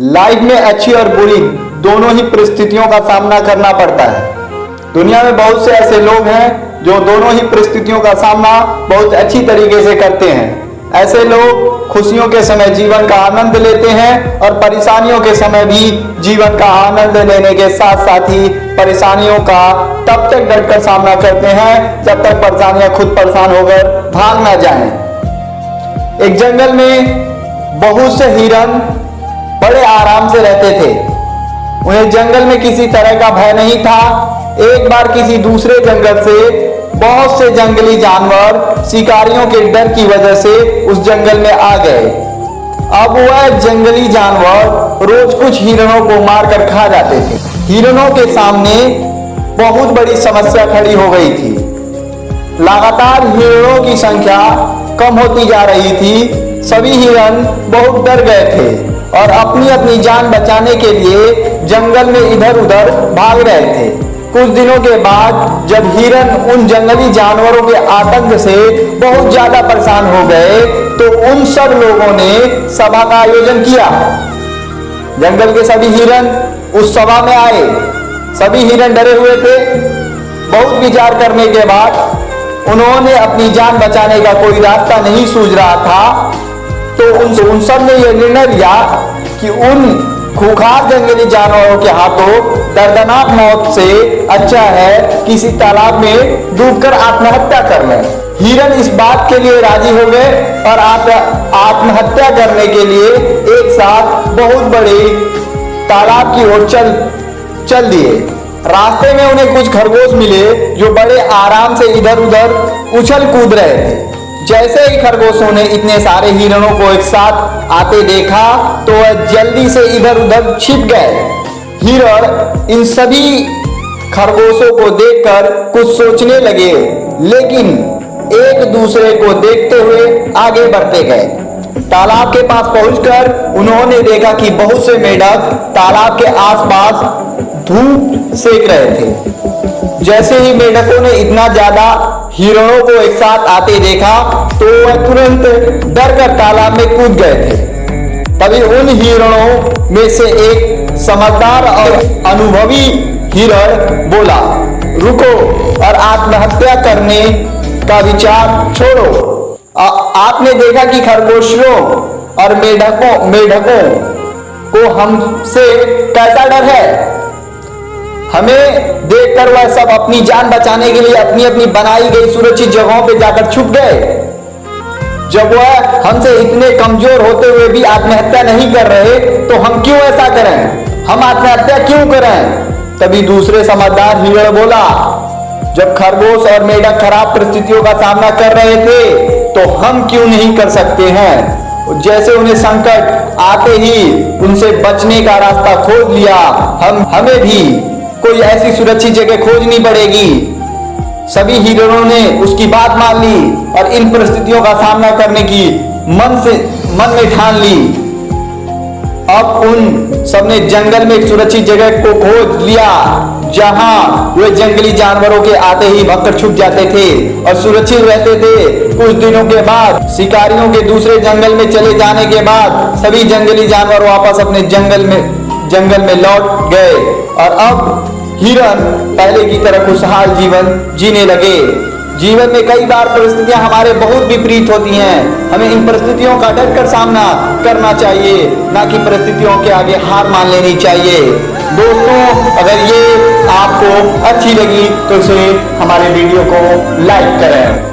Life में अच्छी और बुरी दोनों ही परिस्थितियों का सामना करना पड़ता है। दुनिया में बहुत से ऐसे लोग हैं जो दोनों ही परिस्थितियों का सामना बहुत अच्छी तरीके से करते हैं। ऐसे लोग खुशियों के समय जीवन का आनंद लेते हैं और परेशानियों के समय भी जीवन का आनंद लेने के साथ साथ ही परेशानियों का तब तक डटकर सामना करते हैं जब तक परेशानियां खुद परेशान होकर भाग ना जाएं। एक जंगल में बहुत से हिरन बड़े आराम से रहते थे। उन्हें जंगल में किसी तरह का भय नहीं था। एक बार किसी दूसरे जंगल से बहुत से जंगली जानवर शिकारियों के डर की वजह से उस जंगल में आ गए। अब वह जंगली जानवर रोज कुछ हिरणों को मारकर खा जाते थे। हिरणों के सामने बहुत बड़ी समस्या खड़ी हो गई थी। लगातार हिरणों की संख्या कम होती जा रही थी। सभी हिरण बहुत डर गए थे और अपनी अपनी जान बचाने के लिए जंगल में इधर उधर भाग रहे थे। कुछ दिनों के बाद जब हिरण उन जंगली जानवरों के आतंक से बहुत ज्यादा परेशान हो गए तो उन सब लोगों ने सभा का आयोजन किया। जंगल के सभी हिरण उस सभा में आए। सभी हिरण डरे हुए थे। बहुत विचार करने के बाद उन्होंने अपनी जान बचाने का कोई रास्ता नहीं सूझ रहा था तो उन सब ने यह निर्णय लिया कि उन खूंखार जंगली जानवरों के हाथों दर्दनाक मौत से अच्छा है किसी तालाब में डूबकर आत्महत्या कर लें। हिरण इस बात के लिए राजी हो गए और आत्महत्या करने के लिए एक साथ बहुत बड़े तालाब की ओर चल दिए। रास्ते में उन्हें कुछ खरगोश मिले जो बड़े आराम से इधर उधर उछल कूद रहे थे। जैसे ही खरगोशों ने इतने सारे हिरणों को एक साथ आते देखा तो वह जल्दी से इधर उधर छिप गए। हिरण इन सभी खरगोशों को देखकर कुछ सोचने लगे, लेकिन एक दूसरे को देखते हुए आगे बढ़ते गए। तालाब के पास पहुंचकर उन्होंने देखा कि बहुत से मेंढक तालाब के आसपास धूप सेक रहे थे। जैसे ही मेंढकों ने इतना ज्यादा हिरणों को एक साथ आते देखा तो वह तुरंत डर कर तालाब में कूद गए थे। तभी उन हिरणों में से एक समझदार और अनुभवी हिरण बोला, रुको और आत्महत्या करने का विचार छोड़ो। आपने देखा कि खरगोशों और मेंढकों को हमसे कैसा डर है। हमें देखकर वह सब अपनी जान बचाने के लिए अपनी अपनी बनाई गई सुरक्षित जगहों पे जाकर छुप गए। जब वह हमसे इतने कमजोर होते हुए भी आत्महत्या नहीं कर रहे तो हम क्यों ऐसा करें, हम आत्महत्या क्यों करें। तभी दूसरे समझदार हिरण बोला, जब खरगोश और मेंढक खराब परिस्थितियों का सामना कर रहे थे तो हम क्यों नहीं कर सकते हैं। जैसे उन्हें संकट आते ही उनसे बचने का रास्ता खोज लिया, हमें भी कोई ऐसी सुरक्षित जगह खोजनी पड़ेगी। सभी हिरणों ने उसकी बात मान ली और इन परिस्थितियों का सामना करने की मन में ठान ली। अब उन सबने जंगल में एक सुरक्षित जगह को खोज लिया जहां वे जंगली जानवरों के आते ही भागकर छुप जाते थे और सुरक्षित रहते थे। कुछ दिनों के बाद शिकारियों के दूसरे जंगल में चले जाने के बाद सभी जंगली जानवर वापस अपने जंगल में लौट गए और अब हिरण पहले की तरह खुशहाल जीवन जीने लगे। जीवन में कई बार परिस्थितियां हमारे बहुत विपरीत होती हैं। हमें इन परिस्थितियों का डटकर सामना करना चाहिए, ना कि परिस्थितियों के आगे हार मान लेनी चाहिए। दोस्तों, अगर ये आपको अच्छी लगी तो इसे हमारे वीडियो को लाइक करें।